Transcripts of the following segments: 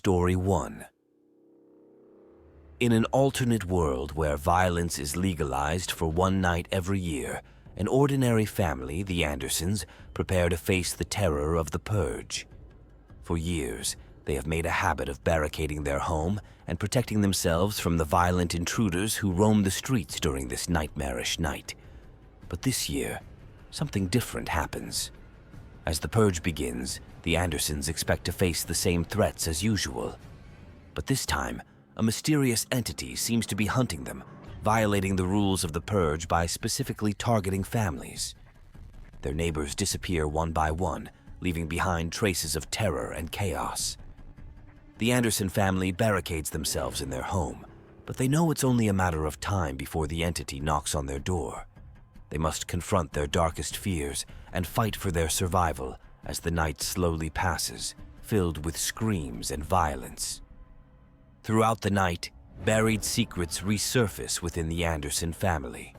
Story 1. In an alternate world where violence is legalized for one night every year, an ordinary family, the Andersons, prepare to face the terror of the Purge. For years, they have made a habit of barricading their home and protecting themselves from the violent intruders who roam the streets during this nightmarish night. But this year, something different happens. As the Purge begins, the Andersons expect to face the same threats as usual. But this time, a mysterious entity seems to be hunting them, violating the rules of the Purge by specifically targeting families. Their neighbors disappear one by one, leaving behind traces of terror and chaos. The Anderson family barricades themselves in their home, but they know it's only a matter of time before the entity knocks on their door. They must confront their darkest fears and fight for their survival as the night slowly passes, filled with screams and violence. Throughout the night, buried secrets resurface within the Anderson family.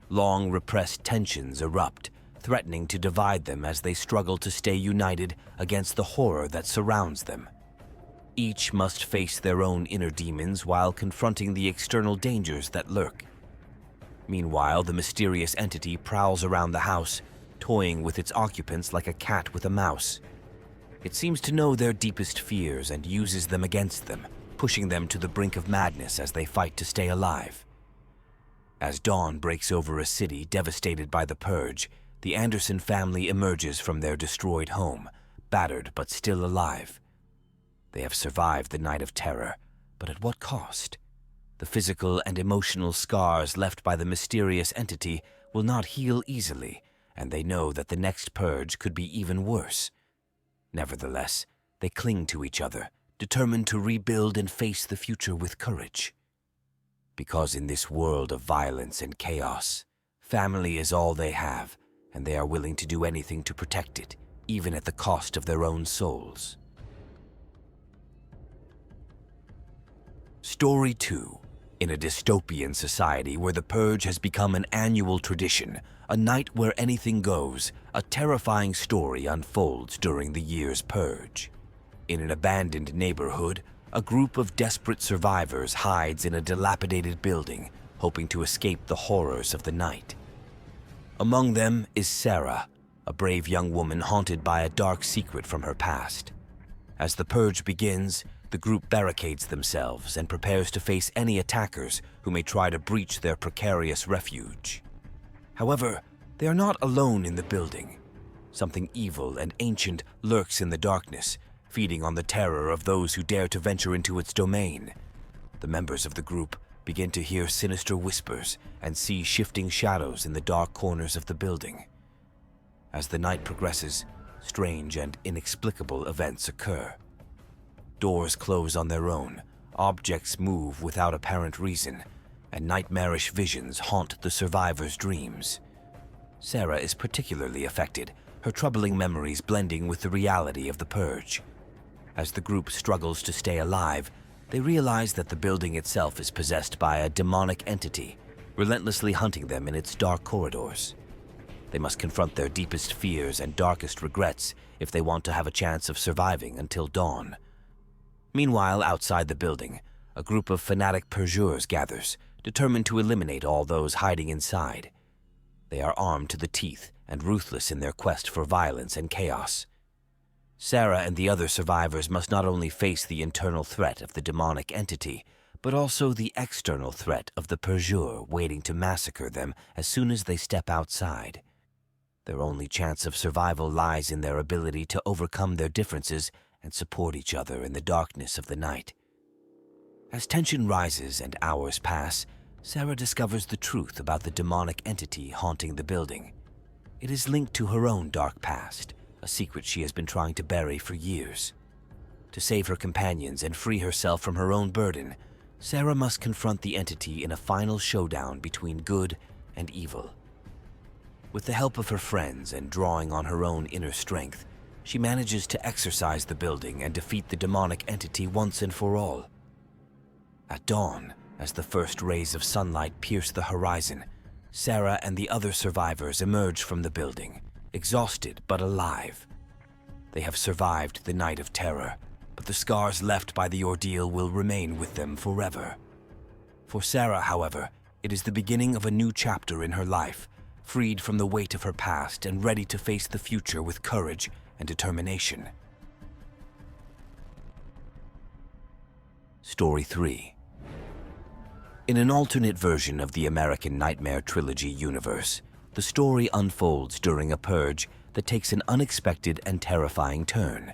Long repressed tensions erupt, threatening to divide them as they struggle to stay united against the horror that surrounds them. Each must face their own inner demons while confronting the external dangers that lurk. Meanwhile, the mysterious entity prowls around the house, toying with its occupants like a cat with a mouse. It seems to know their deepest fears and uses them against them, pushing them to the brink of madness as they fight to stay alive. As dawn breaks over a city devastated by the Purge, the Anderson family emerges from their destroyed home, battered but still alive. They have survived the night of terror, but at what cost? The physical and emotional scars left by the mysterious entity will not heal easily, and they know that the next Purge could be even worse. Nevertheless, they cling to each other, determined to rebuild and face the future with courage. Because in this world of violence and chaos, family is all they have, and they are willing to do anything to protect it, even at the cost of their own souls. Story 2. In a dystopian society where the Purge has become an annual tradition, a night where anything goes, a terrifying story unfolds during the year's Purge. In an abandoned neighborhood, a group of desperate survivors hides in a dilapidated building, hoping to escape the horrors of the night. Among them is Sarah, a brave young woman haunted by a dark secret from her past. As the Purge begins, the group barricades themselves and prepares to face any attackers who may try to breach their precarious refuge. However, they are not alone in the building. Something evil and ancient lurks in the darkness, feeding on the terror of those who dare to venture into its domain. The members of the group begin to hear sinister whispers and see shifting shadows in the dark corners of the building. As the night progresses, strange and inexplicable events occur. Doors close on their own, objects move without apparent reason, and nightmarish visions haunt the survivors' dreams. Sarah is particularly affected, her troubling memories blending with the reality of the Purge. As the group struggles to stay alive, they realize that the building itself is possessed by a demonic entity, relentlessly hunting them in its dark corridors. They must confront their deepest fears and darkest regrets if they want to have a chance of surviving until dawn. Meanwhile, outside the building, a group of fanatic purgeurs gathers, determined to eliminate all those hiding inside. They are armed to the teeth and ruthless in their quest for violence and chaos. Sarah and the other survivors must not only face the internal threat of the demonic entity, but also the external threat of the purgeur waiting to massacre them as soon as they step outside. Their only chance of survival lies in their ability to overcome their differences and support each other in the darkness of the night. As tension rises and hours pass, Sarah discovers the truth about the demonic entity haunting the building. It is linked to her own dark past, a secret she has been trying to bury for years. To save her companions and free herself from her own burden, Sarah must confront the entity in a final showdown between good and evil. With the help of her friends and drawing on her own inner strength, she manages to exorcise the building and defeat the demonic entity once and for all. At dawn, as the first rays of sunlight pierce the horizon, Sarah and the other survivors emerge from the building, exhausted but alive. They have survived the night of terror, but the scars left by the ordeal will remain with them forever. For Sarah, however, it is the beginning of a new chapter in her life, freed from the weight of her past and ready to face the future with courage and determination. Story 3. In an alternate version of the American Nightmare Trilogy universe, the story unfolds during a purge that takes an unexpected and terrifying turn.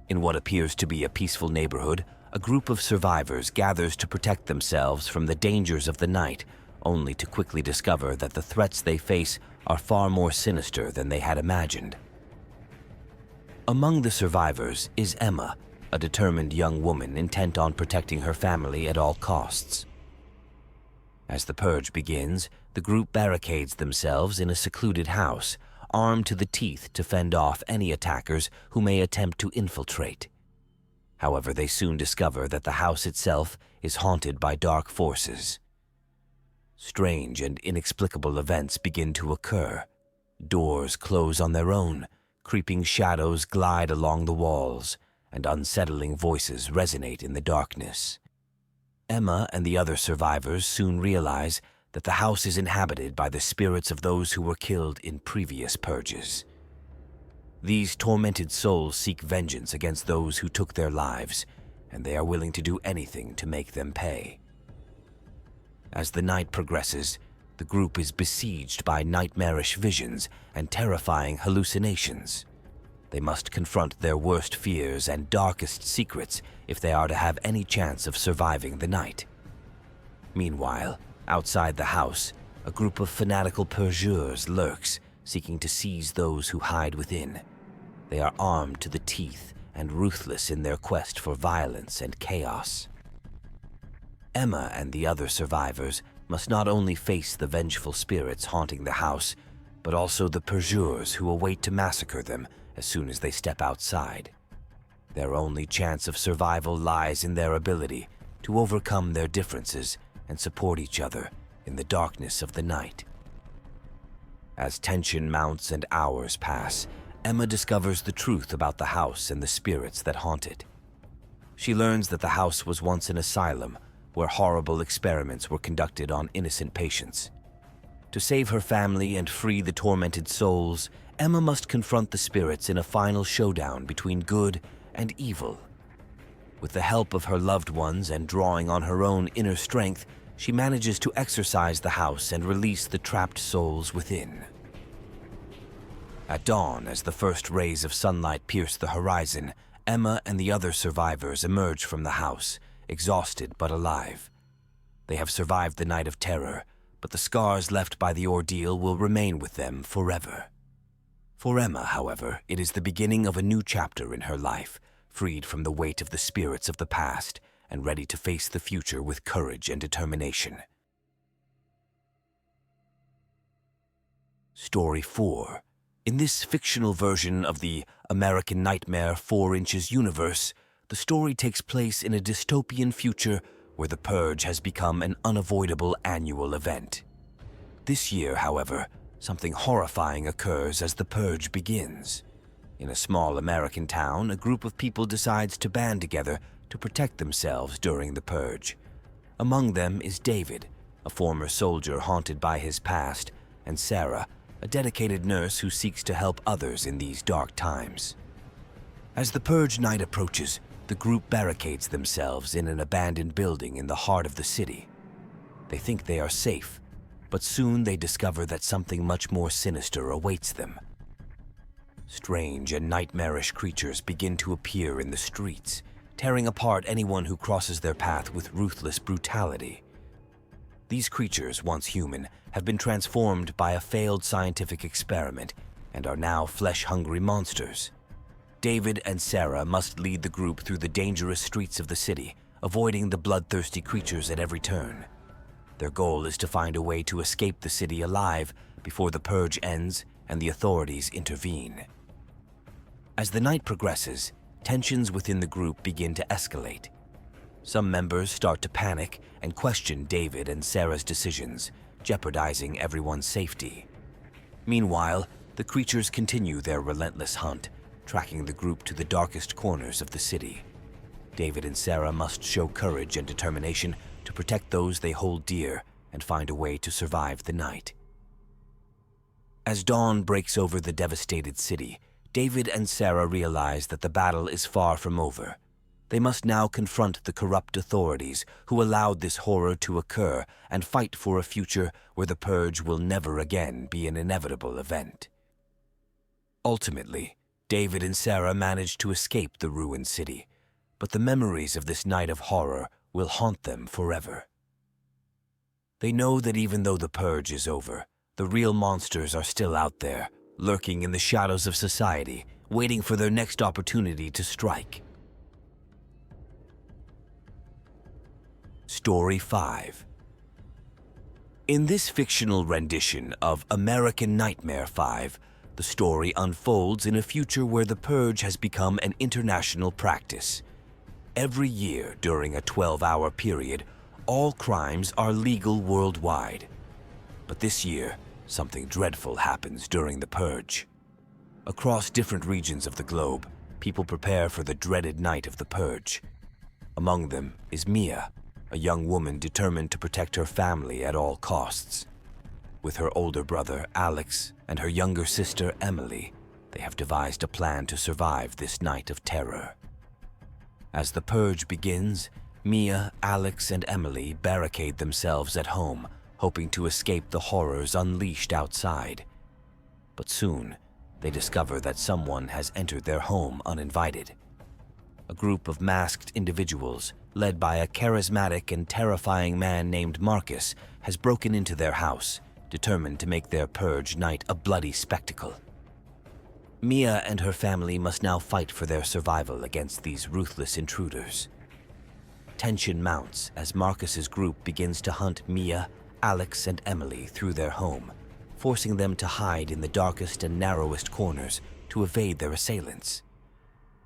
In what appears to be a peaceful neighborhood, a group of survivors gathers to protect themselves from the dangers of the night, only to quickly discover that the threats they face are far more sinister than they had imagined. Among the survivors is Emma, a determined young woman intent on protecting her family at all costs. As the purge begins, the group barricades themselves in a secluded house, armed to the teeth to fend off any attackers who may attempt to infiltrate. However, they soon discover that the house itself is haunted by dark forces. Strange and inexplicable events begin to occur. Doors close on their own, creeping shadows glide along the walls, and unsettling voices resonate in the darkness. Emma and the other survivors soon realize that the house is inhabited by the spirits of those who were killed in previous purges. These tormented souls seek vengeance against those who took their lives, and they are willing to do anything to make them pay. As the night progresses, the group is besieged by nightmarish visions and terrifying hallucinations. They must confront their worst fears and darkest secrets if they are to have any chance of surviving the night. Meanwhile, outside the house, a group of fanatical purgeurs lurks, seeking to seize those who hide within. They are armed to the teeth and ruthless in their quest for violence and chaos. Emma and the other survivors must not only face the vengeful spirits haunting the house, but also the purgeurs who await to massacre them as soon as they step outside. Their only chance of survival lies in their ability to overcome their differences and support each other in the darkness of the night. As tension mounts and hours pass, Emma discovers the truth about the house and the spirits that haunt it. She learns that the house was once an asylum where horrible experiments were conducted on innocent patients. To save her family and free the tormented souls, Emma must confront the spirits in a final showdown between good and evil. With the help of her loved ones and drawing on her own inner strength, she manages to exorcise the house and release the trapped souls within. At dawn, as the first rays of sunlight pierce the horizon, Emma and the other survivors emerge from the house, exhausted but alive. They have survived the night of terror, but the scars left by the ordeal will remain with them forever. For Emma, however, it is the beginning of a new chapter in her life, freed from the weight of the spirits of the past and ready to face the future with courage and determination. Story 4. In this fictional version of the American Nightmare 4 Inches universe, the story takes place in a dystopian future where the purge has become an unavoidable annual event. This year, however, something horrifying occurs as the purge begins. In a small American town, a group of people decides to band together to protect themselves during the purge. Among them is David, a former soldier haunted by his past, and Sarah, a dedicated nurse who seeks to help others in these dark times. As the purge night approaches, the group barricades themselves in an abandoned building in the heart of the city. They think they are safe, but soon they discover that something much more sinister awaits them. Strange and nightmarish creatures begin to appear in the streets, tearing apart anyone who crosses their path with ruthless brutality. These creatures, once human, have been transformed by a failed scientific experiment and are now flesh-hungry monsters. David and Sarah must lead the group through the dangerous streets of the city, avoiding the bloodthirsty creatures at every turn. Their goal is to find a way to escape the city alive before the purge ends and the authorities intervene. As the night progresses, tensions within the group begin to escalate. Some members start to panic and question David and Sarah's decisions, jeopardizing everyone's safety. Meanwhile, the creatures continue their relentless hunt, tracking the group to the darkest corners of the city. David and Sarah must show courage and determination to protect those they hold dear and find a way to survive the night. As dawn breaks over the devastated city, David and Sarah realize that the battle is far from over. They must now confront the corrupt authorities who allowed this horror to occur and fight for a future where the purge will never again be an inevitable event. Ultimately, David and Sarah manage to escape the ruined city, but the memories of this night of horror will haunt them forever. They know that even though the purge is over, the real monsters are still out there, lurking in the shadows of society, waiting for their next opportunity to strike. Story 5. In this fictional rendition of American Nightmare 5, the story unfolds in a future where the purge has become an international practice. Every year during a 12-hour period, all crimes are legal worldwide. But this year, something dreadful happens during the purge. Across different regions of the globe, people prepare for the dreaded night of the purge. Among them is Mia, a young woman determined to protect her family at all costs. With her older brother, Alex, and her younger sister, Emily, they have devised a plan to survive this night of terror. As the purge begins, Mia, Alex, and Emily barricade themselves at home, hoping to escape the horrors unleashed outside. But soon, they discover that someone has entered their home uninvited. A group of masked individuals, led by a charismatic and terrifying man named Marcus, has broken into their house, determined to make their purge night a bloody spectacle. Mia and her family must now fight for their survival against these ruthless intruders. Tension mounts as Marcus's group begins to hunt Mia, Alex, and Emily through their home, forcing them to hide in the darkest and narrowest corners to evade their assailants.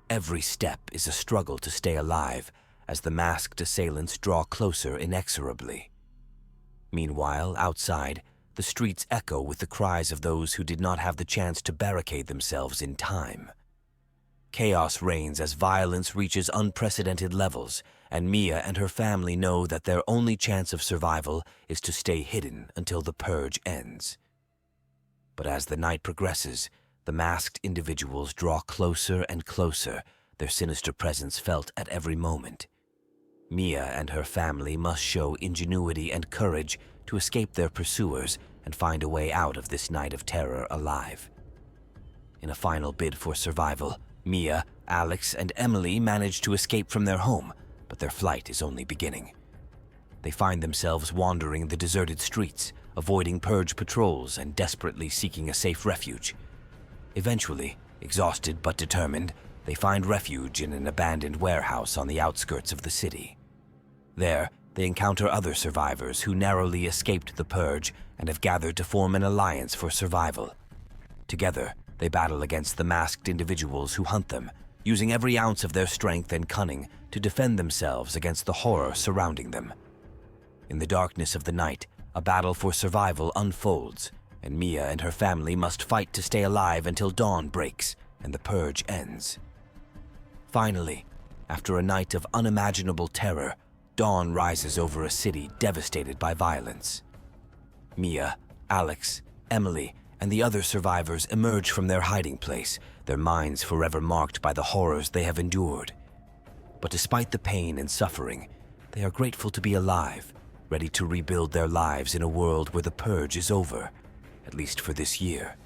Every step is a struggle to stay alive as the masked assailants draw closer inexorably. Meanwhile, outside, the streets echo with the cries of those who did not have the chance to barricade themselves in time. Chaos reigns as violence reaches unprecedented levels, and Mia and her family know that their only chance of survival is to stay hidden until the purge ends. But as the night progresses, the masked individuals draw closer and closer, their sinister presence felt at every moment. Mia and her family must show ingenuity and courage to escape their pursuers and find a way out of this night of terror alive. In a final bid for survival, Mia, Alex, and Emily manage to escape from their home, but their flight is only beginning. They find themselves wandering the deserted streets, avoiding purge patrols and desperately seeking a safe refuge. Eventually, exhausted but determined, they find refuge in an abandoned warehouse on the outskirts of the city. There, they encounter other survivors who narrowly escaped the purge and have gathered to form an alliance for survival. Together, they battle against the masked individuals who hunt them, using every ounce of their strength and cunning to defend themselves against the horror surrounding them. In the darkness of the night, a battle for survival unfolds, and Mia and her family must fight to stay alive until dawn breaks and the purge ends. Finally, after a night of unimaginable terror, dawn rises over a city devastated by violence. Mia, Alex, Emily, and the other survivors emerge from their hiding place, their minds forever marked by the horrors they have endured. But despite the pain and suffering, they are grateful to be alive, ready to rebuild their lives in a world where the purge is over, at least for this year.